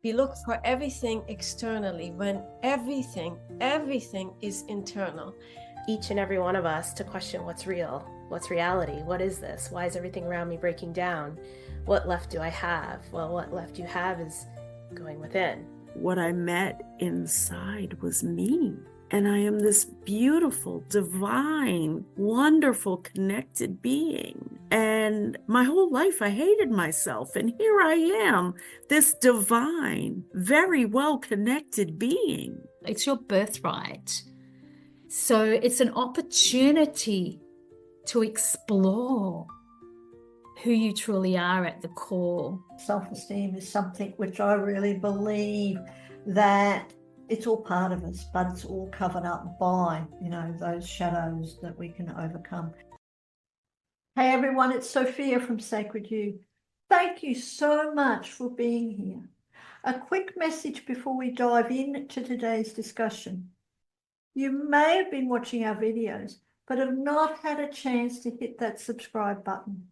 We look for everything externally when everything is internal. Each and every one of us to question what's real, what's reality, what is this? Why is everything around me breaking down? What left do I have? Well, what left you have is going within. What I met inside was me. And I am this beautiful, divine, wonderful, connected being. And my whole life I hated myself. And here I am, this divine, very well-connected being. It's your birthright. So it's an opportunity to explore who you truly are at the core. Self-esteem is something which I really believe that it's all part of us, but it's all covered up by, those shadows that we can overcome. Hey everyone, it's Sophia from Sacred You. Thank you so much for being here. A quick message before we dive into today's discussion. You may have been watching our videos, but have not had a chance to hit that subscribe button.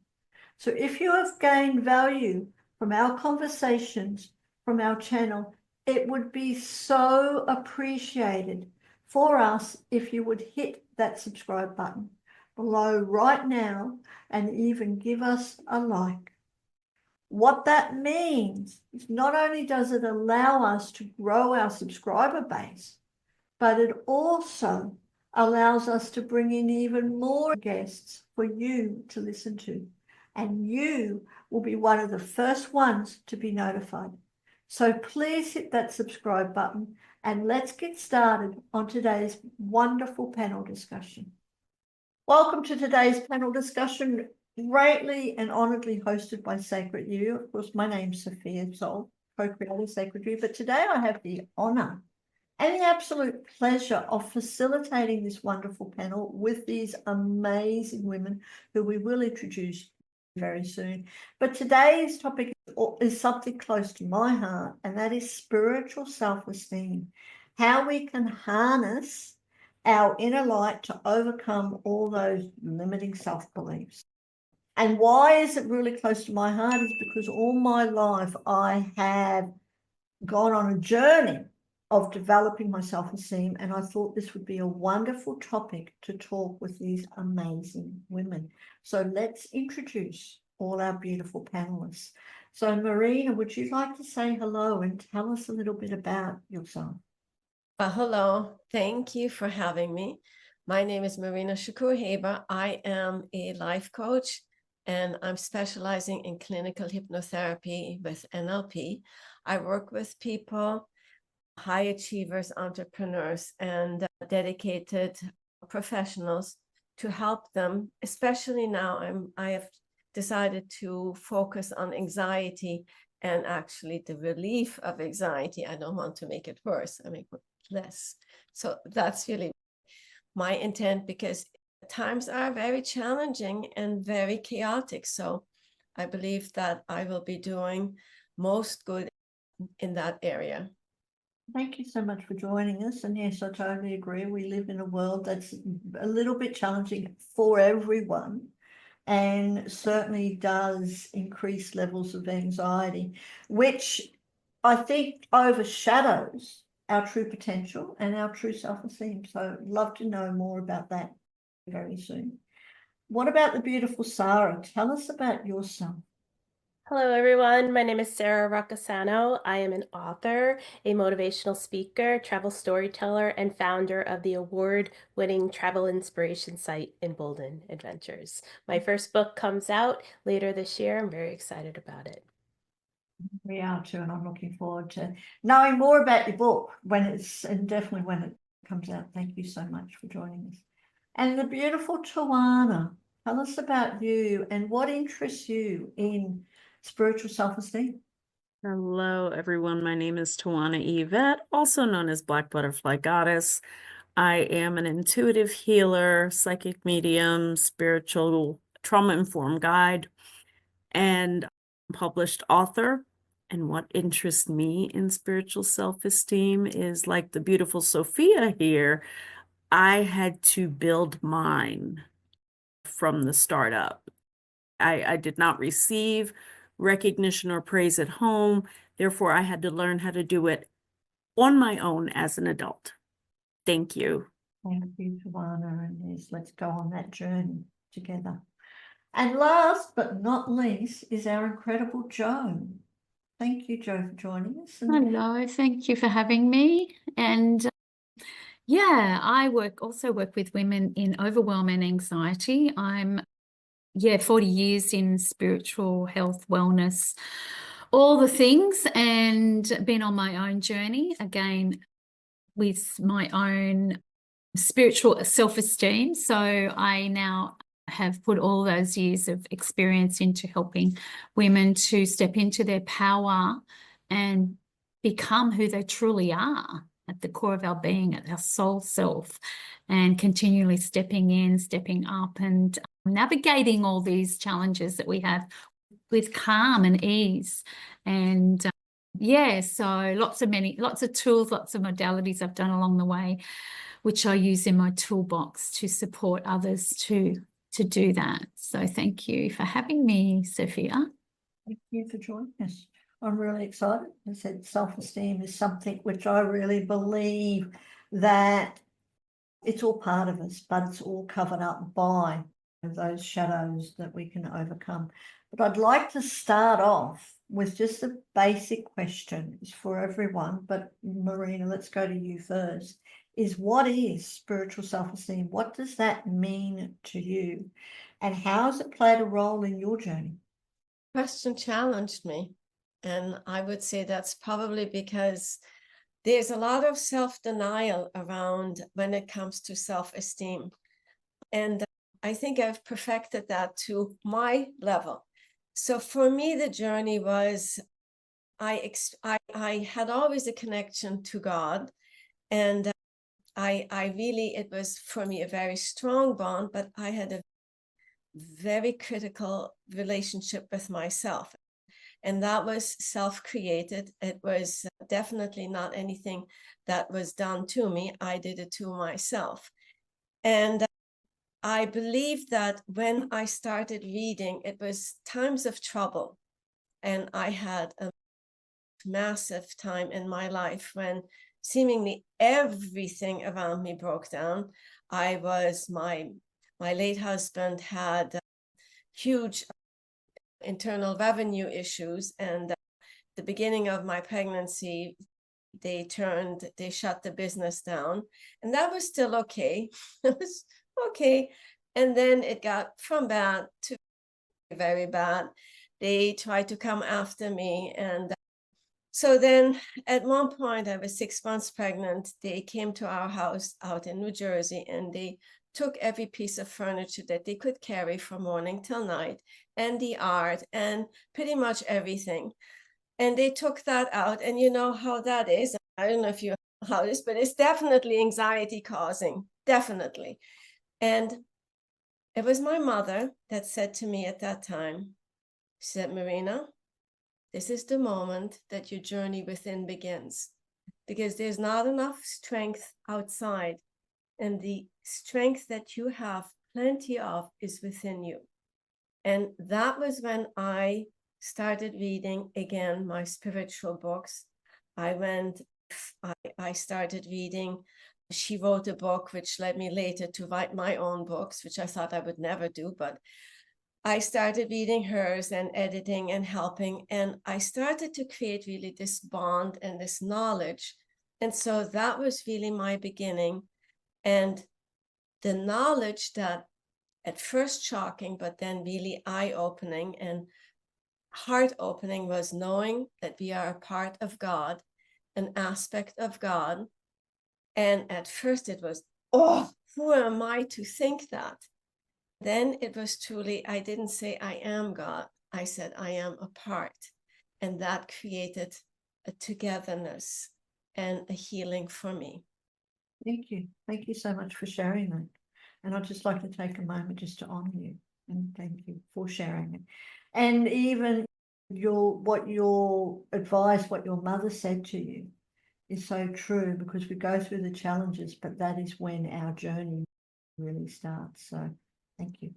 So if you have gained value from our conversations, from our channel, it would be so appreciated for us if you would hit that subscribe button below right now and even give us a like. What that means is not only does it allow us to grow our subscriber base, but it also allows us to bring in even more guests for you to listen to. And you will be one of the first ones to be notified. So please hit that subscribe button and let's get started on today's wonderful panel discussion. Welcome to today's panel discussion, greatly and honoredly hosted by Sacred You. Of course, my name's Sophia Sol, co-creator of Sacred You, but today I have the honor and the absolute pleasure of facilitating this wonderful panel with these amazing women who we will introduce very soon. But today's topic is something close to my heart, and that is spiritual self-esteem. How we can harness our inner light to overcome all those limiting self-beliefs. And why is it really close to my heart is because all my life I have gone on a journey of developing my self-esteem, and I thought this would be a wonderful topic to talk with these amazing women. So let's introduce all our beautiful panelists. So Marina, would you like to say hello and tell us a little bit about yourself? Hello, thank you for having me. My name is Marina HABER. I am a life coach and I'm specializing in clinical hypnotherapy with NLP. I work with people, high achievers, entrepreneurs, and dedicated professionals to help them, especially now I have decided to focus on anxiety and actually the relief of anxiety. I don't want to make it worse, I make it less. So that's really my intent, because times are very challenging and very chaotic. So I believe that I will be doing most good in that area. Thank you so much for joining us. And yes, I totally agree. We live in a world that's a little bit challenging for everyone and certainly does increase levels of anxiety, which I think overshadows our true potential and our true self-esteem. So I'd love to know more about that very soon. What about the beautiful SARA? Tell us about yourself. Hello, everyone. My name is SARA ROCCISANO. I am an author, a motivational speaker, travel storyteller, and founder of the award-winning travel inspiration site Embolden Adventures. My first book comes out later this year. I'm very excited about it. We are too, and I'm looking forward to knowing more about your book and definitely when it comes out. Thank you so much for joining us. And the beautiful Tywanah, tell us about you and what interests you in spiritual self-esteem. Hello, everyone. My name is Tywanah Yvette, also known as Black Butterfly Goddess. I am an intuitive healer, psychic medium, spiritual trauma-informed guide, and published author. And what interests me in spiritual self-esteem is, like the beautiful Sophia here, I had to build mine from the start up. I did not receive recognition or praise at home. Therefore, I had to learn how to do it on my own as an adult. Thank you. Thank you, Tywanah, and yes, let's go on that journey together. And last but not least is our incredible Jo. Thank you, Jo, for joining us. And Hello, thank you for having me. And yeah, I also work with women in overwhelm and anxiety. I'm 40 years in spiritual health, wellness, all the things, and been on my own journey again with my own spiritual self-esteem. So I now have put all those years of experience into helping women to step into their power and become who they truly are at the core of our being, at our soul self, and continually stepping in, stepping up, and navigating all these challenges that we have with calm and ease. And so lots of tools, lots of modalities I've done along the way, which I use in my toolbox to support others to do that. So thank you for having me, Sophia. thank you for joining us. I'm really excited. I said self-esteem is something which I really believe that it's all part of us, but it's all covered up by those shadows that we can overcome. But I'd like to start off with just a basic question. It's for everyone, but Marina, let's go to you first. Is what is spiritual self-esteem? What does that mean to you? And how has it played a role in your journey? Question challenged me. And I would say that's probably because there's a lot of self-denial around when it comes to self-esteem. And I think I've perfected that to my level. So for me, the journey was, I had always a connection to God. And I really, it was for me a very strong bond, but I had a very critical relationship with myself. And that was self-created. It was definitely not anything that was done to me. I did it to myself. And I believe that when I started reading, it was times of trouble. And I had a massive time in my life when seemingly everything around me broke down. My late husband had huge internal revenue issues, and the beginning of my pregnancy, they shut the business down, and that was still okay. It was okay. And then it got from bad to very bad. They tried to come after me. And so then at one point, I was 6 months pregnant. They came to our house out in New Jersey, and they took every piece of furniture that they could carry from morning till night, and the art, and pretty much everything. And they took that out, and you know how that is. I don't know if you know how this, but it's definitely anxiety causing, definitely. And it was my mother that said to me at that time, she said, Marina, this is the moment that your journey within begins, because there's not enough strength outside, and the strength that you have plenty of is within you. And that was when I started reading again my spiritual books. I started reading. She wrote a book which led me later to write my own books, which I thought I would never do, but I started reading hers and editing and helping, and I started to create really this bond and this knowledge. And so that was really my beginning. And the knowledge that at first shocking, but then really eye-opening and heart-opening was knowing that we are a part of God, an aspect of God. And at first it was, oh, who am I to think that? Then it was truly, I didn't say I am God. I said I am a part. And that created a togetherness and a healing for me. Thank you. Thank you so much for sharing that. And I'd just like to take a moment just to honor you and thank you for sharing it. And even what your advice, what your mother said to you is so true, because we go through the challenges, but that is when our journey really starts. So thank you.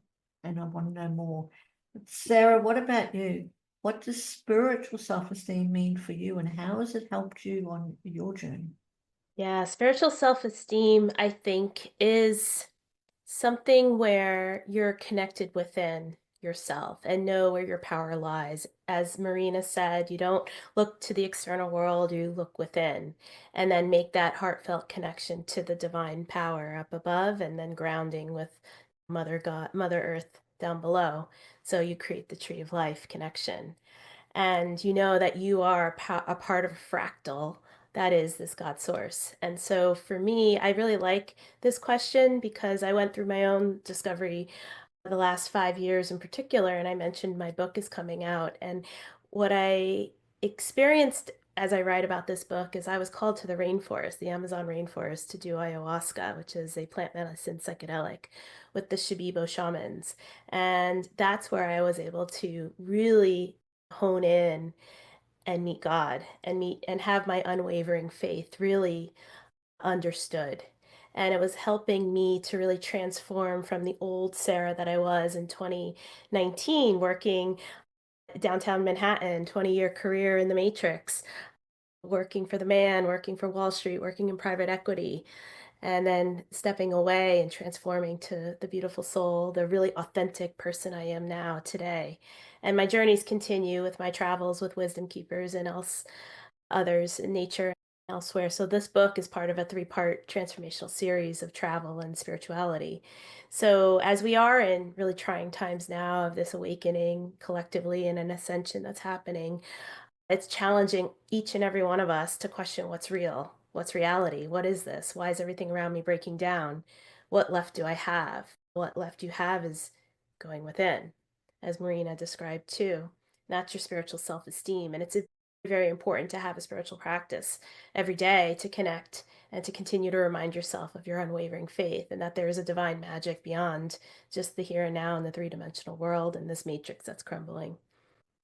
And I want to know more. But Sarah, what about you? What does spiritual self-esteem mean for you, and how has it helped you on your journey? Yeah, spiritual self-esteem, I think, is something where you're connected within yourself and know where your power lies. As Marina said, you don't look to the external world, you look within, and then make that heartfelt connection to the divine power up above, and then grounding with Mother God, Mother Earth down below. So you create the tree of life connection. And you know that you are a part of a fractal that is this God source. And so for me, I really like this question because I went through my own discovery the last 5 years in particular, and I mentioned my book is coming out. And what I experienced as I write about this book is I was called to the rainforest, the Amazon rainforest, to do ayahuasca, which is a plant medicine psychedelic, with the Shipibo shamans. And that's where I was able to really hone in and meet God and meet and have my unwavering faith really understood. And it was helping me to really transform from the old Sarah that I was in 2019, working downtown Manhattan, 20-year career in the Matrix, working for the man, working for Wall Street, working in private equity, and then stepping away and transforming to the beautiful soul, the really authentic person I am now today. And my journeys continue with my travels with wisdom keepers and others in nature and elsewhere. So this book is part of a 3-part transformational series of travel and spirituality. So as we are in really trying times now of this awakening collectively and an ascension that's happening, it's challenging each and every one of us to question what's real, what's reality, what is this? Why is everything around me breaking down? What left do I have? What left you have is going within, as Marina described too. That's your spiritual self-esteem. And it's very important to have a spiritual practice every day to connect and to continue to remind yourself of your unwavering faith and that there is a divine magic beyond just the here and now in the 3-dimensional world and this matrix that's crumbling.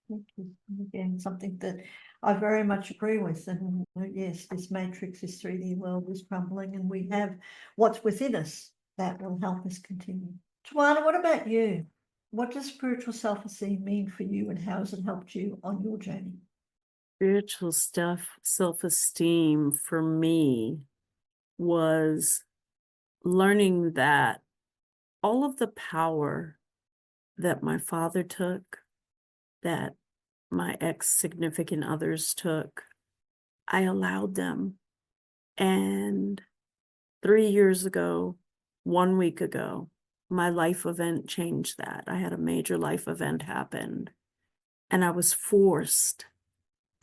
Again, something that I very much agree with. And yes, this matrix, this 3D world is crumbling, and we have what's within us that will help us continue. Tywanah, what about you? What does spiritual self-esteem mean for you, and how has it helped you on your journey? Spiritual self-esteem for me was learning that all of the power that my father took, that my ex-significant others took, I allowed them. And 3 years ago, 1 week ago, my life event changed that. I had a major life event happen, and I was forced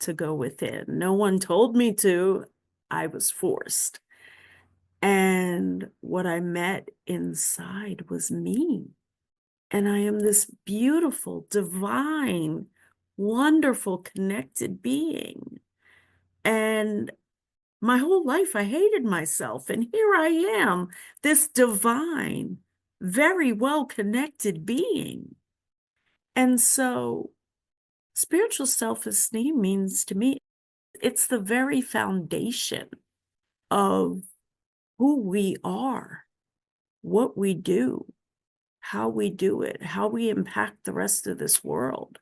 to go within. No one told me to. I was forced. And what I met inside was me. And I am this beautiful, divine, wonderful, connected being. And my whole life, I hated myself. And here I am, this divine, very well-connected being. And so spiritual self-esteem means to me, it's the very foundation of who we are, what we do, how we do it, how we impact the rest of this world.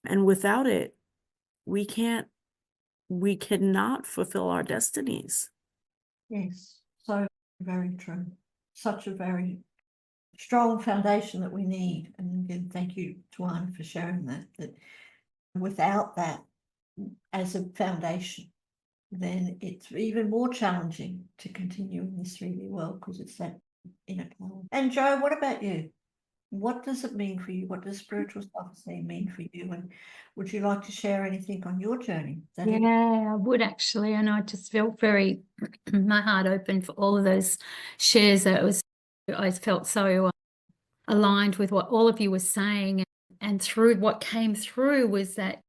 And without it, we cannot fulfill our destinies. Yes, so very true. Such a very strong foundation that we need. And again, thank you, Tywanah, for sharing that. That without that as a foundation, then it's even more challenging to continue in this 3D world, because it's that inner power. And Joe, what about you? What does it mean for you? What does spiritual self-esteem mean for you? And would you like to share anything on your journey? Yeah, I would actually. And I just felt very, my heart open for all of those shares. That I felt so aligned with what all of you were saying. And through what came through was that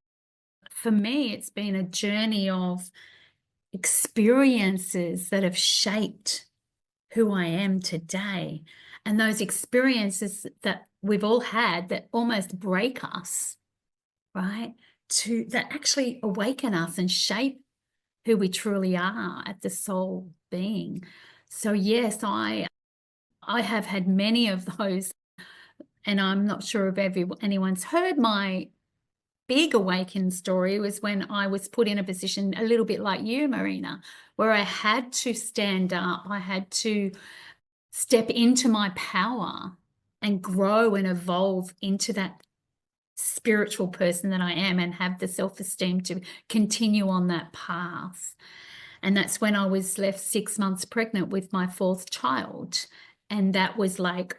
for me, it's been a journey of experiences that have shaped who I am today. And those experiences that we've all had that almost break us, right? That actually awaken us and shape who we truly are at the soul being. So yes, I have had many of those, and I'm not sure if anyone's heard my big awakening story was when I was put in a position a little bit like you, Marina, where I had to stand up. I had to step into my power and grow and evolve into that spiritual person that I am and have the self-esteem to continue on that path. And that's when I was left 6 months pregnant with my 4th child. And that was like,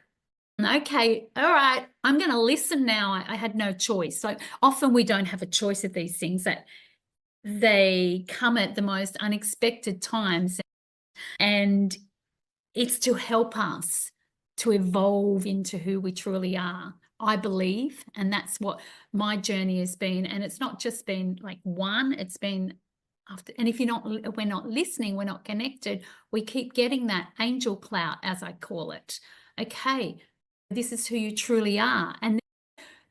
okay, all right, I'm going to listen now. I had no choice. So often we don't have a choice of these things, that they come at the most unexpected times. And it's to help us to evolve into who we truly are, I believe. And that's what my journey has been. And it's not just been like one, it's been after. And if we're not listening, we're not connected, we keep getting that angel clout, as I call it. Okay, this is who you truly are. And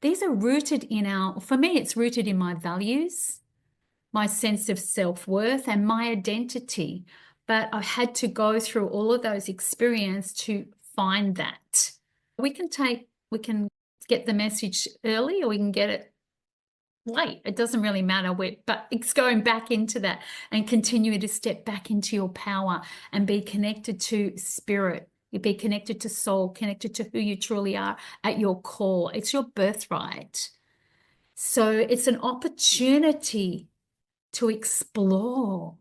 these are rooted in for me, it's rooted in my values, my sense of self-worth and my identity. But I had to go through all of those experiences to find that. We can get the message early or we can get it late. It doesn't really matter but it's going back into that and continue to step back into your power and be connected to spirit. You be connected to soul, connected to who you truly are at your core. It's your birthright. So it's an opportunity to explore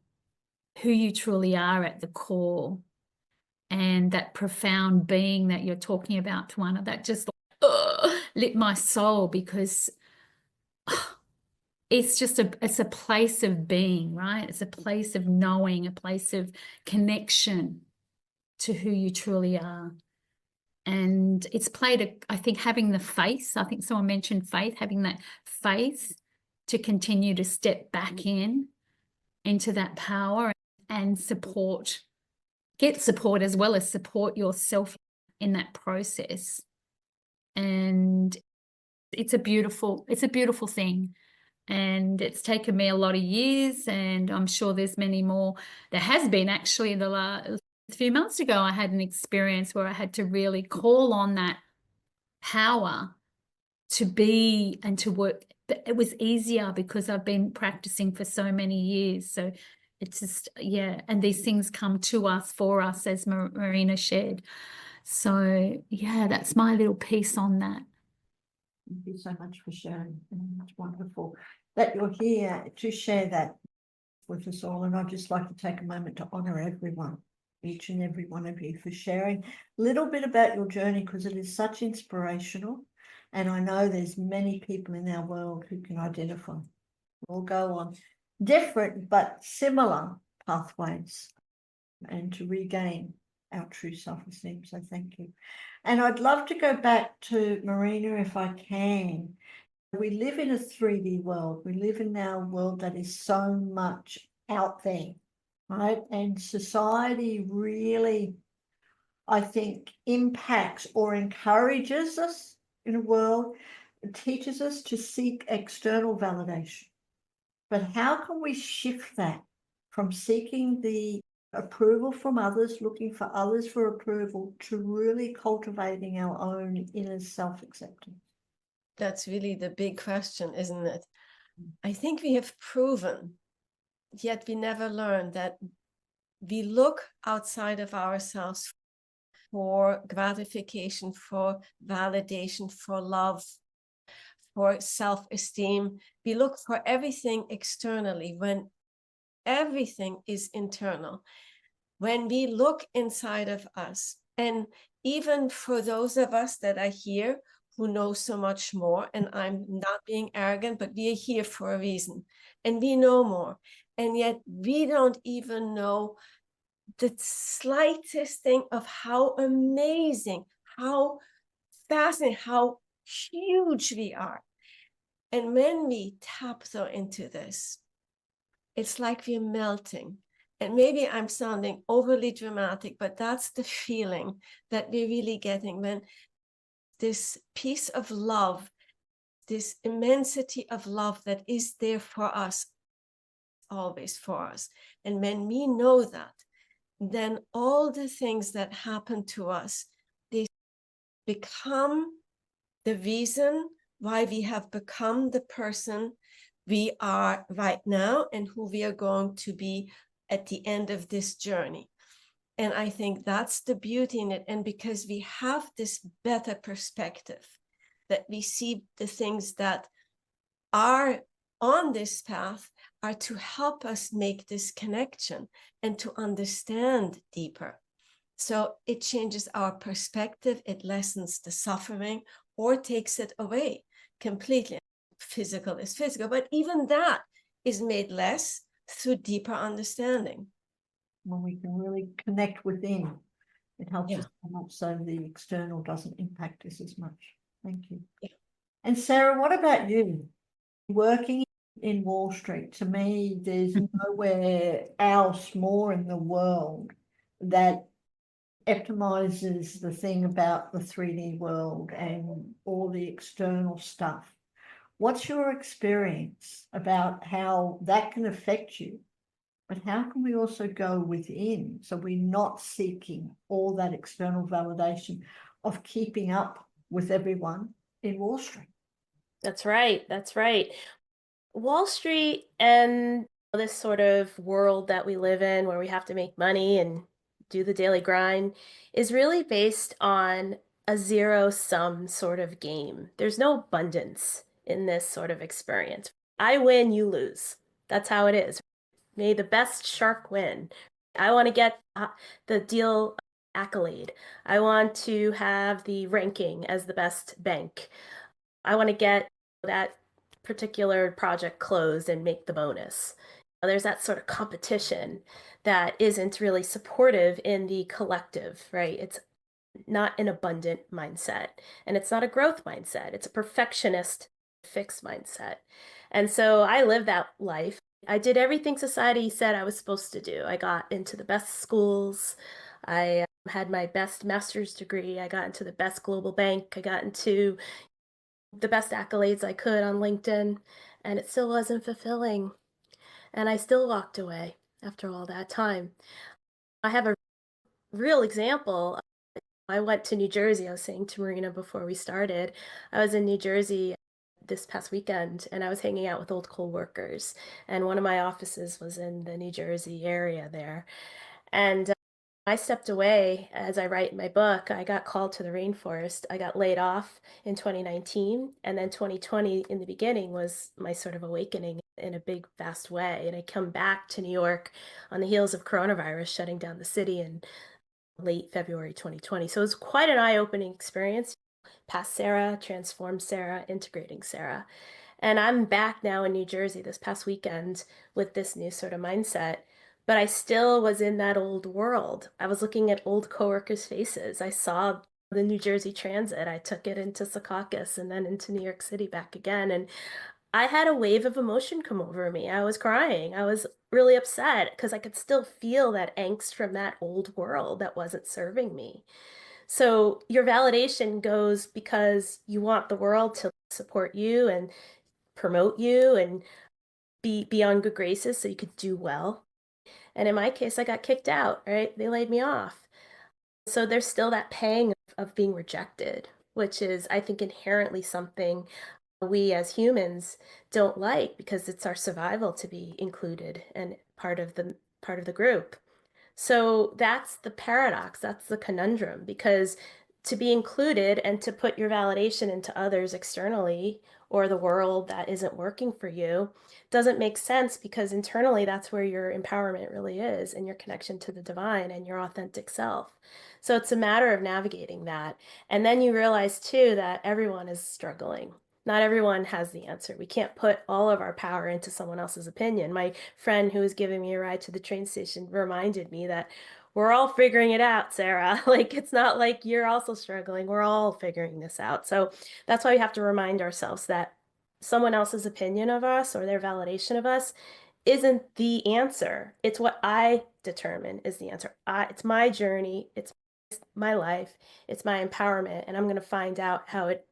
who you truly are at the core, and that profound being that you're talking about, Tywanah, that just lit my soul, because it's a place of being, right? It's a place of knowing, a place of connection to who you truly are. And it's I think having the faith, I think someone mentioned faith, having that faith to continue to step back into that power and get support as well as support yourself in that process. And it's a beautiful thing. And it's taken me a lot of years, and I'm sure there's many more. There has been actually a few months ago, I had an experience where I had to really call on that power to be and to work. But it was easier because I've been practicing for so many years. So it's just, yeah. And these things come to us, for us, as Marina shared. So yeah, that's my little piece on that. Thank you so much for sharing. It's wonderful that you're here to share that with us all. And I'd just like to take a moment to honor everyone, each and every one of you, for sharing a little bit about your journey, because it is such inspirational. And I know there's many people in our world who can identify. We'll go on different but similar pathways and to regain our true self-esteem. So thank you. And I'd love to go back to Marina if I can. We live in a 3D world. We live in our world that is so much out there, right? And society really, I think, impacts or encourages us in a world, it teaches us to seek external validation. But how can we shift that from seeking the approval from others, looking for others for approval, to really cultivating our own inner self-acceptance? That's really the big question, isn't it? I think we have proven, yet we never learned, that we look outside of ourselves for gratification, for validation, for love, for self-esteem. We look for everything externally when everything is internal. When we look inside of us, and even for those of us that are here who know so much more, and I'm not being arrogant, but we are here for a reason, and we know more, and yet we don't even know the slightest thing of how amazing, how fascinating, how huge we are. And when we tap into this, it's like we're melting. And maybe I'm sounding overly dramatic, but that's the feeling that we're really getting when this piece of love, this immensity of love that is there for us, always for us. And when we know that, then all the things that happen to us, they become the reason why we have become the person we are right now and who we are going to be at the end of this journey. And I think that's the beauty in it. And because we have this better perspective, that we see the things that are on this path are to help us make this connection and to understand deeper. So it changes our perspective, it lessens the suffering or takes it away completely. Physical is physical, but even that is made less through deeper understanding. When we can really connect within, it helps Yeah. us so much so the external doesn't impact us as much. Thank you. Yeah. And Sarah, what about you? Working in Wall Street, to me, there's nowhere else more in the world that epitomizes the thing about the 3D world and all the external stuff. What's your experience about how that can affect you? But how can we also go within so we're not seeking all that external validation of keeping up with everyone in Wall Street? That's right. That's right. Wall Street and this sort of world that we live in where we have to make money and do the daily grind is really based on a zero-sum sort of game. There's no abundance in this sort of experience. I win, you lose. That's how it is. May the best shark win. I want to get the deal accolade. I want to have the ranking as the best bank. I want to get that particular project closed and make the bonus. There's that sort of competition that isn't really supportive in the collective, right? It's not an abundant mindset, and it's not a growth mindset. It's a perfectionist, fixed mindset. And so I lived that life. I did everything society said I was supposed to do. I got into the best schools. I had my best master's degree. I got into the best global bank. I got into the best accolades I could on LinkedIn, and it still wasn't fulfilling. And I still walked away after all that time. I have a real example. I went to New Jersey. I was saying to Marina before we started, I was in New Jersey this past weekend, and I was hanging out with old coworkers, and one of my offices was in the New Jersey area there. And I stepped away as I write my book. I got called to the rainforest. I got laid off in 2019, and then 2020 in the beginning was my sort of awakening in a big, fast way. And I come back to New York on the heels of coronavirus shutting down the city in late February 2020. So it was quite an eye-opening experience. Past SARA, transformed SARA, integrating SARA. And I'm back now in New Jersey this past weekend with this new sort of mindset. But I still was in that old world. I was looking at old coworkers' faces. I saw the New Jersey Transit. I took it into Secaucus and then into New York City back again. And I had a wave of emotion come over me. I was crying. I was really upset because I could still feel that angst from that old world that wasn't serving me. So your validation goes because you want the world to support you and promote you and be on good graces so you could do well. And in my case, I got kicked out, right? They laid me off. So there's still that pang of being rejected, which is, I think, inherently something we as humans don't like because it's our survival to be included and part of the group. So that's the paradox, that's the conundrum, because to be included and to put your validation into others externally or the world that isn't working for you doesn't make sense because internally that's where your empowerment really is and your connection to the divine and your authentic self. So it's a matter of navigating that. And then you realize too that everyone is struggling. Not everyone has the answer. We can't put all of our power into someone else's opinion. My friend who was giving me a ride to the train station reminded me that we're all figuring it out, Sarah. Like, it's not like you're also struggling. We're all figuring this out. So that's why we have to remind ourselves that someone else's opinion of us or their validation of us isn't the answer. It's what I determine is the answer. It's my journey. It's my life. It's my empowerment. And I'm going to find out how it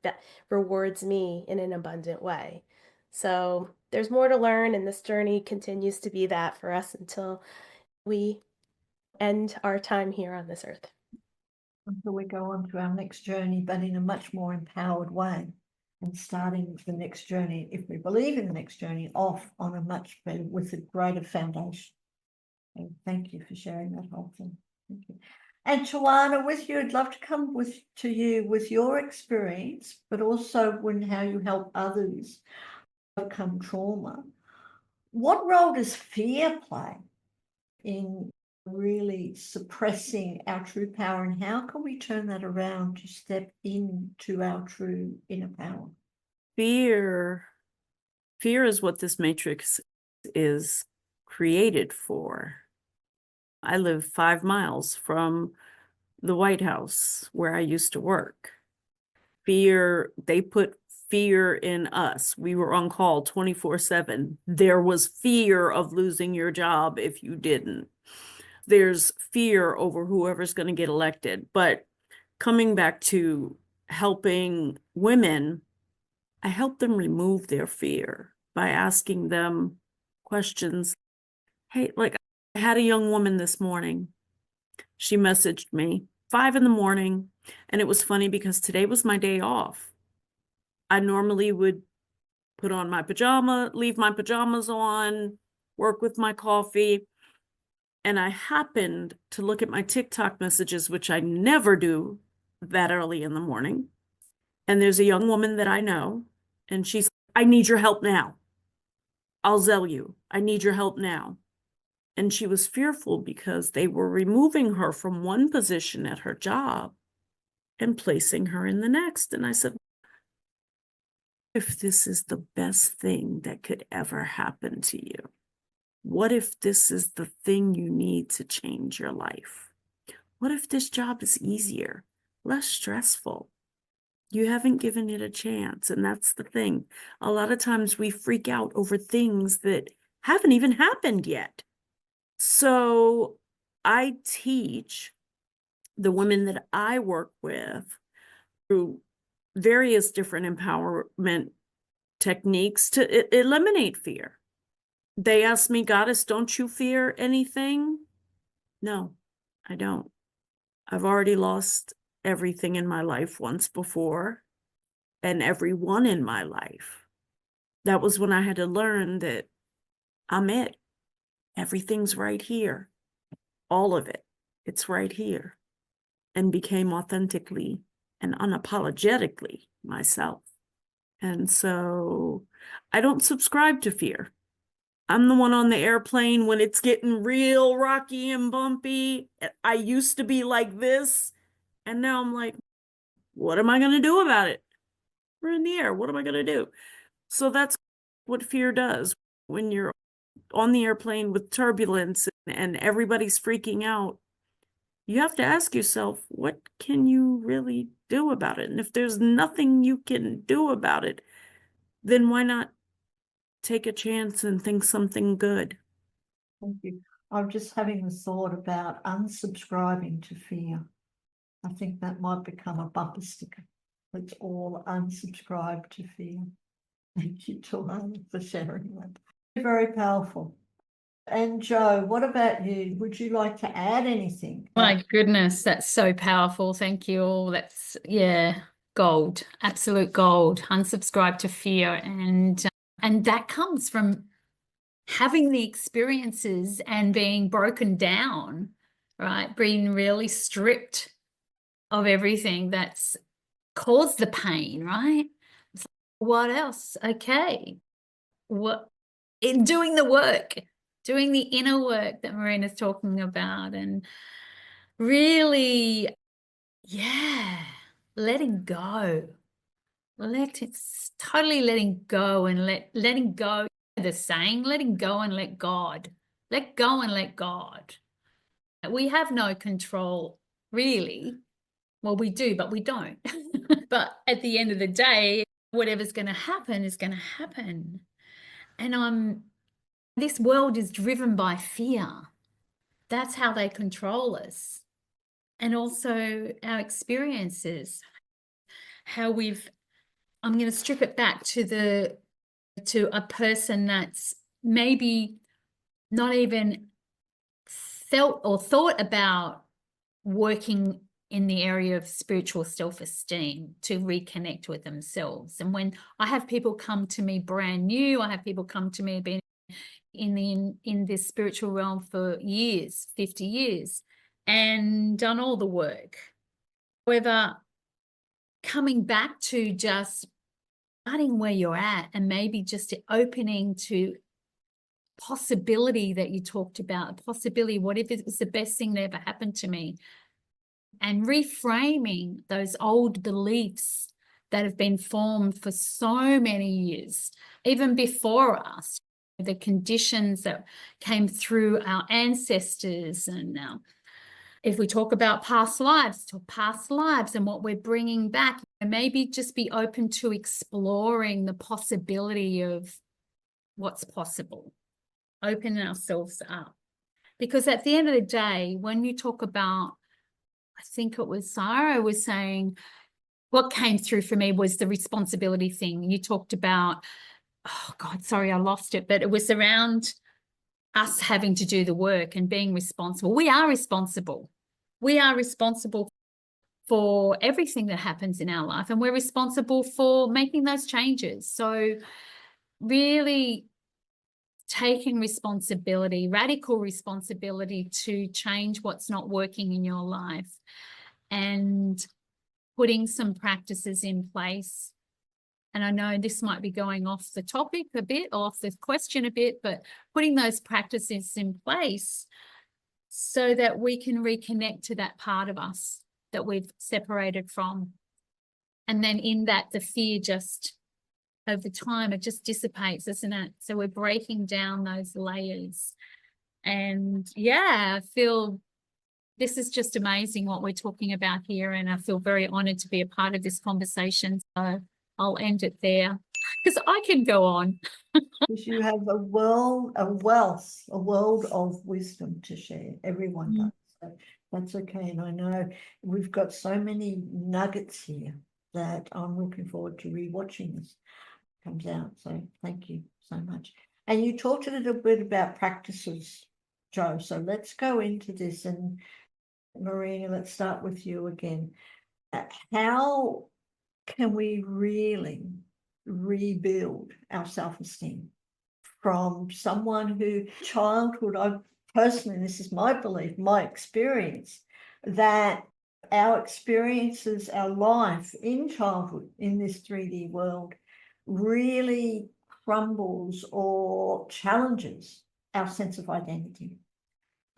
rewards me in an abundant way. So there's more to learn. And this journey continues to be that for us until we end our time here on this earth. Until we go on to our next journey, but in a much more empowered way. and starting the next journey, if we believe in the next journey, off on a much better, with a greater foundation. And thank you for sharing that whole thing. Thank you. And Tywanah, with you, I'd love to come to you with your experience, but also how you help others overcome trauma. What role does fear play in really suppressing our true power, and how can we turn that around to step into our true inner power? Fear is what this matrix is created for. I live 5 miles from the White House where I used to work. Fear, they put fear in us. We were on call 24/7. There was fear of losing your job if you didn't. There's fear over whoever's going to get elected. But coming back to helping women, I help them remove their fear by asking them questions. Hey, like I had a young woman this morning. She messaged me 5 in the morning, and it was funny because today was my day off. I normally would put on my pajama, leave my pajamas on, work with my coffee. And I happened to look at my TikTok messages, which I never do that early in the morning. And there's a young woman that I know, and she's, I need your help now. I'll Zell you. I need your help now. And she was fearful because they were removing her from one position at her job and placing her in the next. And I said, if this is the best thing that could ever happen to you, what if this is the thing you need to change your life? What if this job is easier, less stressful? You haven't given it a chance. And that's the thing. A lot of times we freak out over things that haven't even happened yet. So I teach the women that I work with through various different empowerment techniques to eliminate fear. They ask me, Goddess, don't you fear anything? No, I don't. I've already lost everything in my life once before, and everyone in my life. That was when I had to learn that I'm it. Everything's right here. All of it. It's right here. And became authentically and unapologetically myself. And so I don't subscribe to fear. I'm the one on the airplane when it's getting real rocky and bumpy. I used to be like this, and now I'm like, what am I going to do about it? We're in the air. What am I going to do? So that's what fear does. When you're on the airplane with turbulence and everybody's freaking out, you have to ask yourself, what can you really do about it? And if there's nothing you can do about it, then why not take a chance and think something good? Thank you. I'm just having the thought about unsubscribing to fear. I think that might become a bumper sticker. Let's all unsubscribe to fear. Thank you, Tywanah, for sharing that. Very powerful. And Jo, what about you? Would you like to add anything? My goodness, that's so powerful. Thank you all. That's, yeah, gold, absolute gold. Unsubscribe to fear. And that comes from having the experiences and being broken down, right? Being really stripped of everything that's caused the pain, right? It's like, what else? Okay. What in doing the work, doing the inner work that Marina's talking about, and really, yeah, letting go. Totally letting go, and letting go, the saying, letting go and let God. Let go and let God. We have no control, really. Well, we do, but we don't. But at the end of the day, whatever's going to happen is going to happen. And this world is driven by fear. That's how they control us. And also our experiences, how I'm going to strip it back to a person that's maybe not even felt or thought about working in the area of spiritual self-esteem to reconnect with themselves. And when I have people come to me brand new, I have people come to me been in this spiritual realm for years, 50 years, and done all the work. However, coming back to just starting where you're at and maybe just opening to possibility that you talked about, a possibility, what if it was the best thing that ever happened to me? And reframing those old beliefs that have been formed for so many years, even before us, the conditions that came through our ancestors. And if we talk about past lives and what we're bringing back, and maybe just be open to exploring the possibility of what's possible, open ourselves up. Because at the end of the day, when you talk about, I think it was SARA was saying, what came through for me was the responsibility thing. You talked about, oh God, sorry, I lost it, but it was around us having to do the work and being responsible. We are responsible. We are responsible for everything that happens in our life, and we're responsible for making those changes. So really taking responsibility, radical responsibility to change what's not working in your life, and putting some practices in place. And I know this might be going off the topic a bit, off the question a bit, but putting those practices in place so that we can reconnect to that part of us that we've separated from. And then in that, the fear just, over time, it just dissipates, isn't it? So we're breaking down those layers. And yeah, I feel this is just amazing what we're talking about here. And I feel very honored to be a part of this conversation. So I'll end it there because I can go on. Because you have a wealth of wisdom to share. Everyone does. So that's okay. And I know we've got so many nuggets here that I'm looking forward to rewatching this comes out. So thank you so much. And you talked a little bit about practices, Joe. So let's go into this. And Marina, let's start with you again. How can we really rebuild our self-esteem from someone who childhood, I personally, this is my belief, my experience, that our experiences, our life in childhood in this 3D world really crumbles or challenges our sense of identity.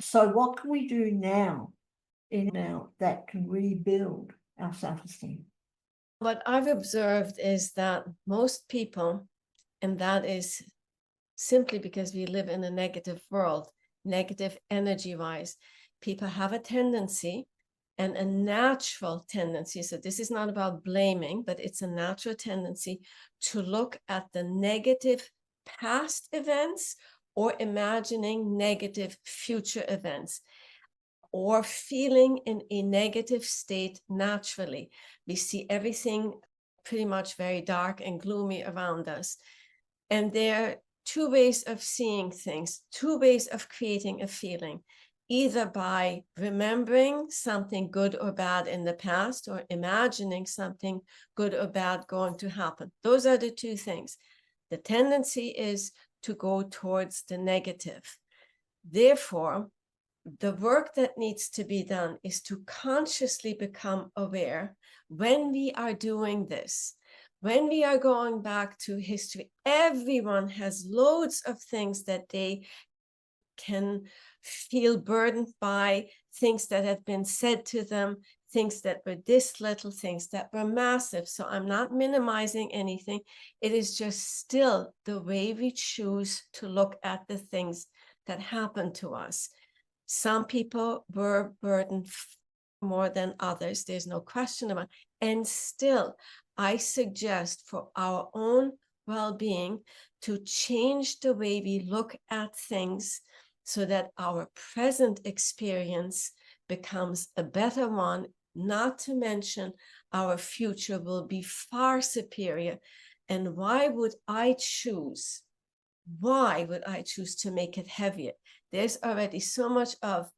So what can we do now that can rebuild our self-esteem? What I've observed is that most people, and that is simply because we live in a negative world, negative energy-wise, people have a tendency and a natural tendency. So this is not about blaming, but it's a natural tendency to look at the negative past events or imagining negative future events, or feeling in a negative state naturally. We see everything pretty much very dark and gloomy around us. And there are two ways of seeing things, two ways of creating a feeling, either by remembering something good or bad in the past or imagining something good or bad going to happen. Those are the two things. The tendency is to go towards the negative. Therefore, the work that needs to be done is to consciously become aware when we are doing this, when we are going back to history. Everyone has loads of things that they can feel burdened by, things that have been said to them, things that were this little, things that were massive. So I'm not minimizing anything. It is just still the way we choose to look at the things that happen to us. Some people were burdened more than others. There's no question about it. And still, I suggest for our own well-being to change the way we look at things so that our present experience becomes a better one, not to mention our future will be far superior. And why would I choose to make it heavier? there's already so much of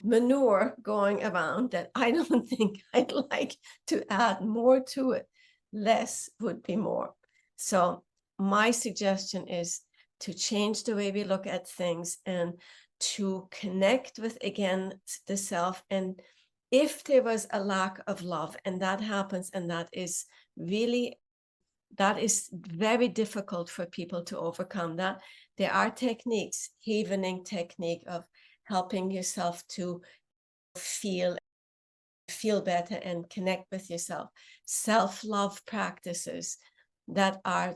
manure going around that I don't think I'd like to add more to it. Less would be more. So my suggestion is to change the way we look at things and to connect with, again, the self. And if there was a lack of love, and that happens, and that is very difficult for people to overcome that, there are techniques, havening technique of helping yourself to feel better and connect with yourself, self-love practices that are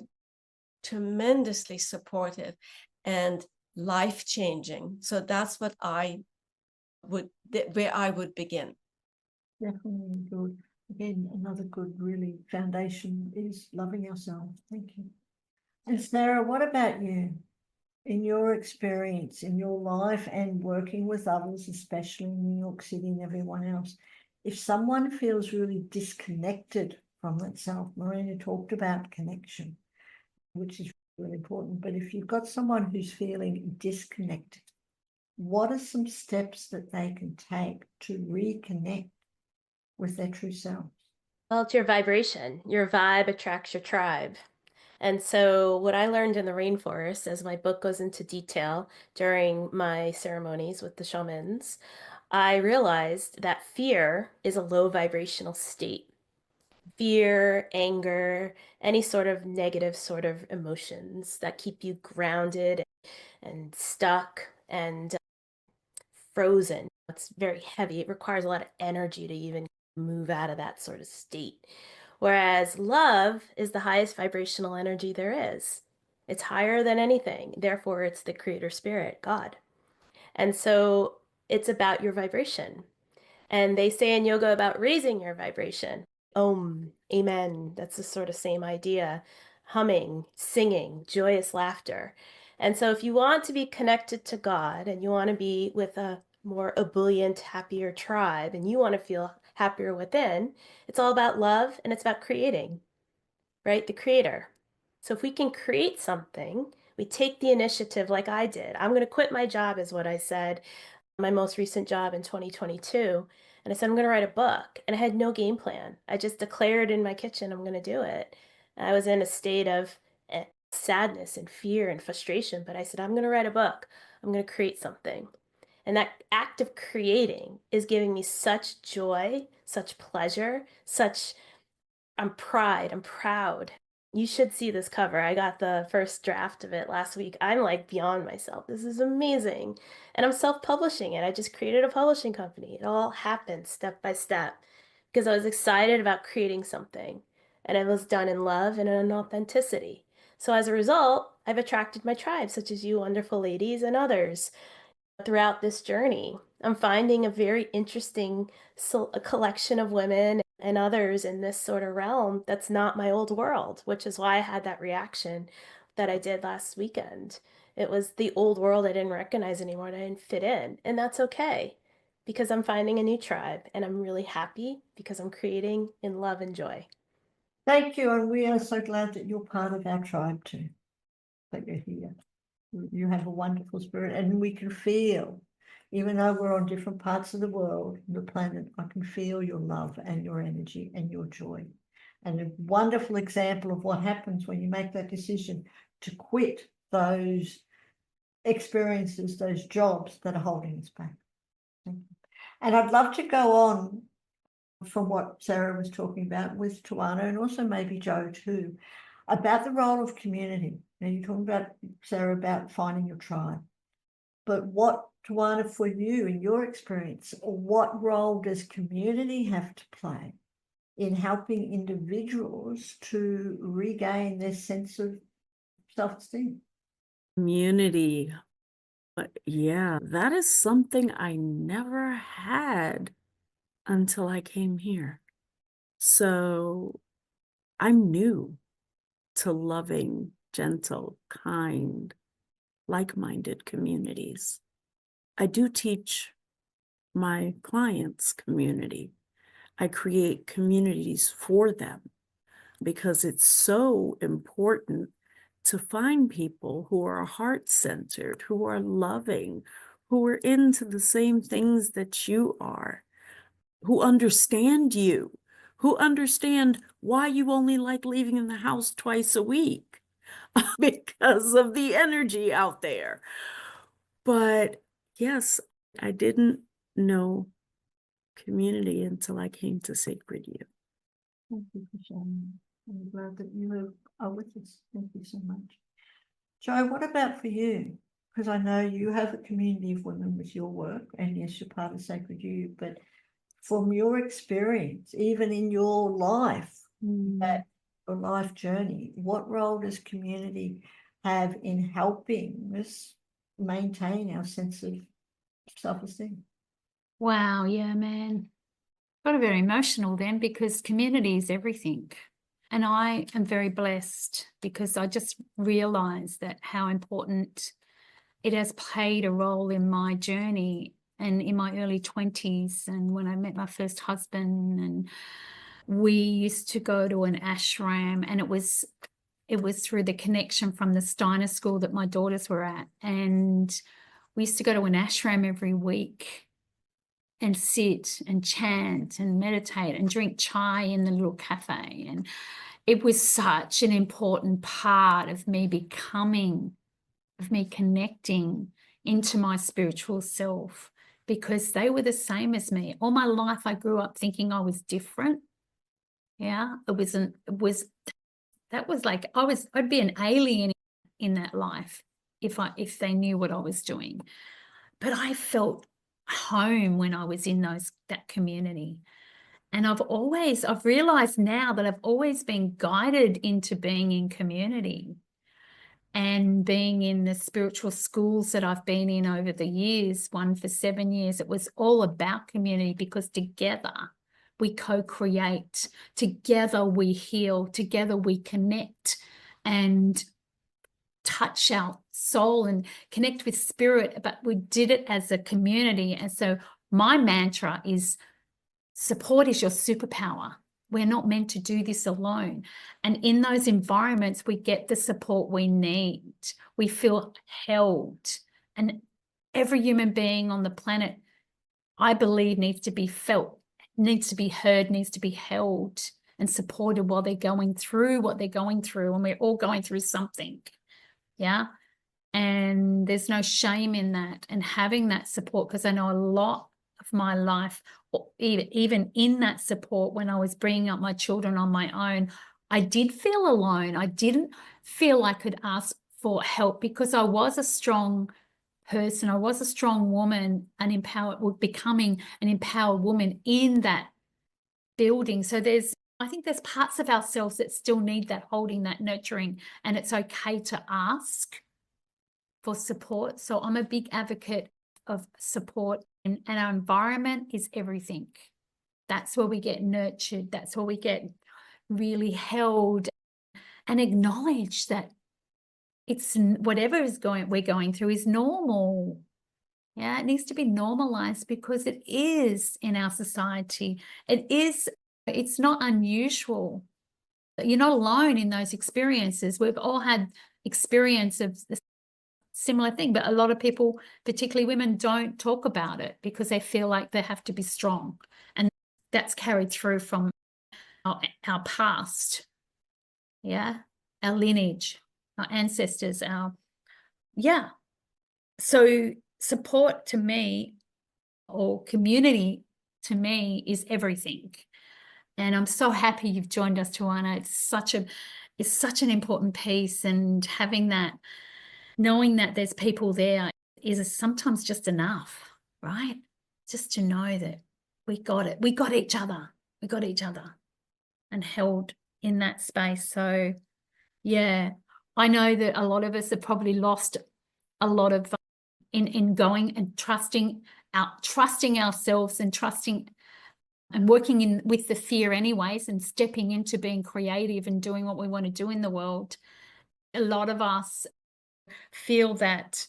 tremendously supportive and life-changing. So that's what where I would begin. Definitely good. Again, another good, really, foundation is loving ourselves. Thank you. And Sarah, what about you? In your experience, in your life and working with others, especially in New York City and everyone else, if someone feels really disconnected from itself, Marina talked about connection, which is really important, but if you've got someone who's feeling disconnected, what are some steps that they can take to reconnect with their true selves? Well, it's your vibration. Your vibe attracts your tribe. And so what I learned in the rainforest, as my book goes into detail during my ceremonies with the shamans, I realized that fear is a low vibrational state. Fear, anger, any sort of negative sort of emotions that keep you grounded and stuck and frozen. It's very heavy. It requires a lot of energy to even move out of that sort of state. Whereas love is the highest vibrational energy there is. It's higher than anything. Therefore, it's the creator spirit, God. And so it's about your vibration. And they say in yoga about raising your vibration. Om, amen. That's the sort of same idea. Humming, singing, joyous laughter. And so if you want to be connected to God and you want to be with a more ebullient, happier tribe and you want to feel happier within, it's all about love and it's about creating, right? The creator. So if we can create something, we take the initiative like I did. I'm going to quit my job is what I said, my most recent job in 2022. And I said, I'm going to write a book. And I had no game plan. I just declared in my kitchen, I'm going to do it. And I was in a state of sadness and fear and frustration. But I said, I'm going to write a book. I'm going to create something. And that act of creating is giving me such joy, such pleasure, I'm proud. You should see this cover. I got the first draft of it last week. I'm like beyond myself. This is amazing. And I'm self-publishing it. I just created a publishing company. It all happened step by step because I was excited about creating something. And it was done in love and in authenticity. So as a result, I've attracted my tribe, such as you wonderful ladies and others throughout this journey. I'm finding a very interesting collection of women and others in this sort of realm that's not my old world, which is why I had that reaction that I did last weekend. It was the old world I didn't recognize anymore and I didn't fit in. And that's okay because I'm finding a new tribe and I'm really happy because I'm creating in love and joy. Thank you, and we are so glad that you're part of our tribe too, that you're here. You have a wonderful spirit, and we can feel, even though we're on different parts of the world, the planet, I can feel your love and your energy and your joy. And a wonderful example of what happens when you make that decision to quit those experiences, those jobs that are holding us back. And I'd love to go on from what Sarah was talking about with Tywanah, and also maybe Joe too, about the role of community. Now you're talking about, Sarah, about finding your tribe. But what, Tywanah, for you, in your experience, what role does community have to play in helping individuals to regain their sense of self-esteem? Community. Yeah, that is something I never had until I came here. So I'm new to loving, gentle, kind, like-minded communities. I do teach my clients community. I create communities for them because it's so important to find people who are heart-centered, who are loving, who are into the same things that you are, who understand you, who understand why you only like leaving the house twice a week because of the energy out there. But yes, I didn't know community until I came to Sacred You. Thank you for sharing. I'm glad that you are with us. Thank you so much. Jo, what about for you? Because I know you have a community of women with your work, and yes, you're part of Sacred You, but from your experience, even in your life, that your life journey, what role does community have in helping us maintain our sense of self-esteem? Wow, yeah, man. Got very emotional then, because community is everything. And I am very blessed because I just realized that how important it has played a role in my journey and in my early 20s, and when I met my first husband, and we used to go to an ashram, and it was through the connection from the Steiner school that my daughters were at, and we used to go to an ashram every week and sit and chant and meditate and drink chai in the little cafe. And it was such an important part of me connecting into my spiritual self, because they were the same as me. All my life, I grew up thinking I was different. Yeah, I'd be an alien in that life if they knew what I was doing. But I felt home when I was in that community. And I've realized now that I've always been guided into being in community, and being in the spiritual schools that I've been in over the years, one for 7 years. It was all about community, because together we co-create, together we heal, together we connect and touch our soul and connect with spirit, but we did it as a community. And so my mantra is, support is your superpower. We're not meant to do this alone. And in those environments, we get the support we need. We feel held. And every human being on the planet, I believe, needs to be felt, needs to be heard, needs to be held and supported while they're going through what they're going through. And we're all going through something. Yeah. And there's no shame in that, and having that support, because I know a lot of my life, even in that support, when I was bringing up my children on my own, I did feel alone. I didn't feel I could ask for help, because I was a strong person. I was a strong woman, becoming an empowered woman in that building. So I think there's parts of ourselves that still need that holding, that nurturing, and it's okay to ask for support. So I'm a big advocate of support, and our environment is everything. That's where we get nurtured. That's where we get really held and acknowledge that it's whatever we're going through is normal. Yeah, it needs to be normalized, because it is in our society. It's not unusual. You're not alone in those experiences. We've all had experience of the similar thing, but a lot of people, particularly women, don't talk about it because they feel like they have to be strong. And that's carried through from our past. Yeah, our lineage, our ancestors, So support to me, or community to me, is everything. And I'm so happy you've joined us, Tywanah. It's such an important piece, and having that, knowing that there's people there is sometimes just enough, right? Just to know that we got it. We got each other. We got each other and held in that space. So yeah, I know that a lot of us have probably lost a lot of in going and trusting ourselves, and trusting and working with the fear anyways, and stepping into being creative and doing what we want to do in the world. A lot of us feel that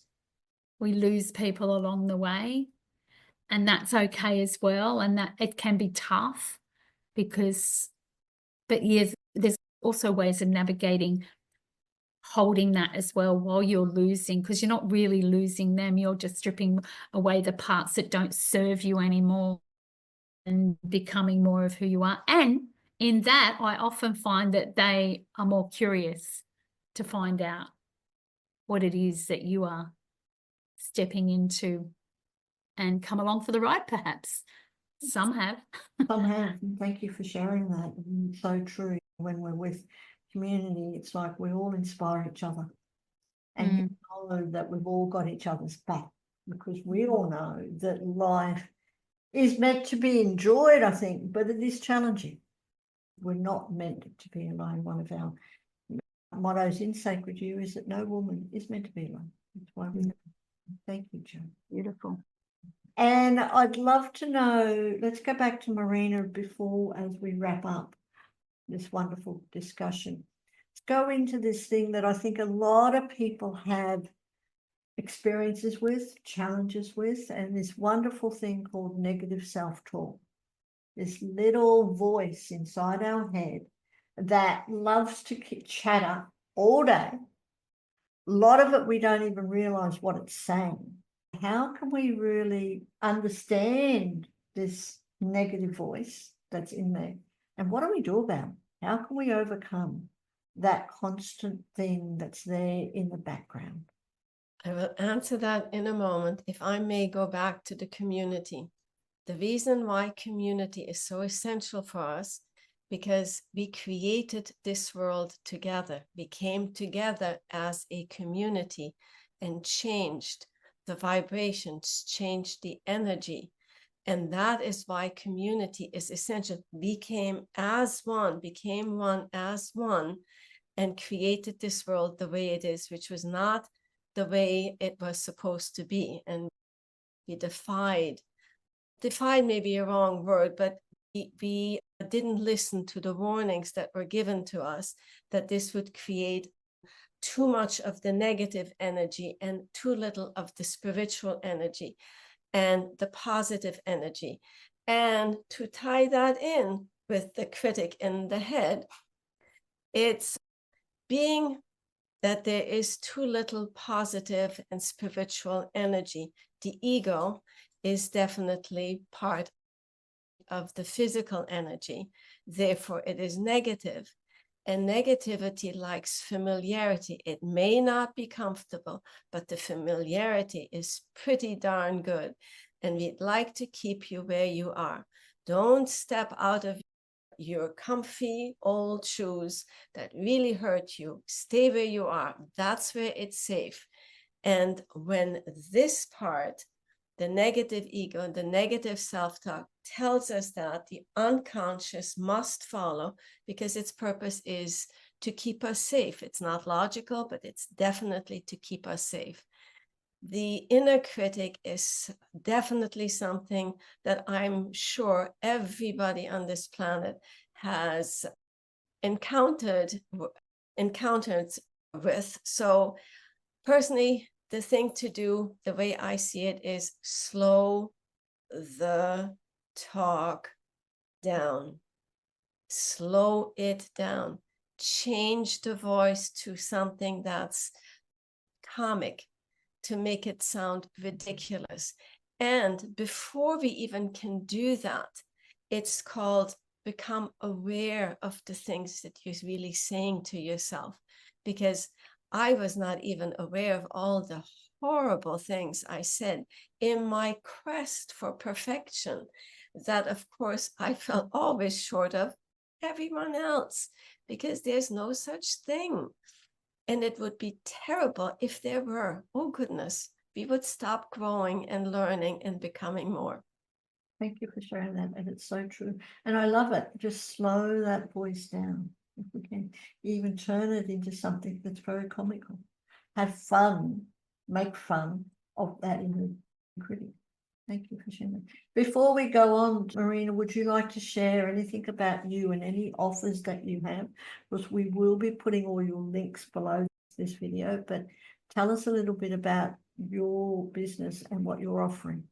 we lose people along the way, and that's okay as well, and that it can be tough, but yes, there's also ways of navigating holding that as well while you're losing, because you're not really losing them, you're just stripping away the parts that don't serve you anymore and becoming more of who you are. And in that, I often find that they are more curious to find out what it is that you are stepping into and come along for the ride, perhaps. Some have. Some have. And thank you for sharing that. It's so true. When we're with community, it's like we all inspire each other. And you know that we've all got each other's back, because we all know that life is meant to be enjoyed, I think, but it is challenging. We're not meant to be alone. One of our mottos in Sacred You is that no woman is meant to be alone. That's why we thank you, Jo. Beautiful. And I'd love to know, let's go back to Marina before, as we wrap up this wonderful discussion. Let's go into this thing that I think a lot of people have experiences with, challenges with, and this wonderful thing called negative self-talk. This little voice inside our head that loves to chatter all day. A lot of it we don't even realize what it's saying. How can we really understand this negative voice that's in there? And what do we do about it? How can we overcome that constant thing that's there in the background? I will answer that in a moment. If I may go back to the community. The reason why community is so essential for us, because we created this world together. We came together as a community and changed the vibrations, changed the energy. And that is why community is essential. We came as one, became one as one, and created this world the way it is, which was not the way it was supposed to be. And we defied may be a wrong word, but we didn't listen to the warnings that were given to us, that this would create too much of the negative energy and too little of the spiritual energy and the positive energy. And to tie that in with the critic in the head, it's being that there is too little positive and spiritual energy. The ego is definitely part of the physical energy. Therefore, it is negative. And negativity likes familiarity. It may not be comfortable, but the familiarity is pretty darn good. And we'd like to keep you where you are. Don't step out of your comfy old shoes that really hurt you. Stay where you are. That's where it's safe. And when this part, the negative ego, the negative self-talk tells us that, the unconscious must follow, because its purpose is to keep us safe. It's not logical, but it's definitely to keep us safe. The inner critic is definitely something that I'm sure everybody on this planet has encountered with. So personally, the thing to do, the way I see it, is slow the talk down. Slow it down. Change the voice to something that's comic, to make it sound ridiculous. And before we even can do that, it's called become aware of the things that you're really saying to yourself. Because I was not even aware of all the horrible things I said in my quest for perfection, that of course I fell always short of everyone else, because there's no such thing. And it would be terrible if there were. Oh goodness, we would stop growing and learning and becoming more. Thank you for sharing that. And it's so true. And I love it. Just slow that voice down. If we can even turn it into something that's very comical. Have fun, make fun of that inner critic. Thank you for sharing that. Before we go on, Marina, would you like to share anything about you and any offers that you have? Because we will be putting all your links below this video, but tell us a little bit about your business and what you're offering.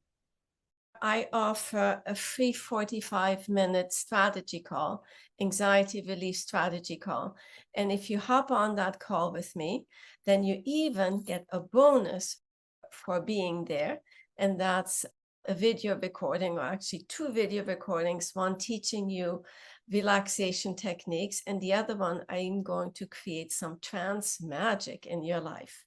I offer a free 45-minute strategy call, anxiety relief strategy call. And if you hop on that call with me, then you even get a bonus for being there. And that's a video recording, or actually 2 video recordings, one teaching you relaxation techniques, and the other one, I'm going to create some trance magic in your life.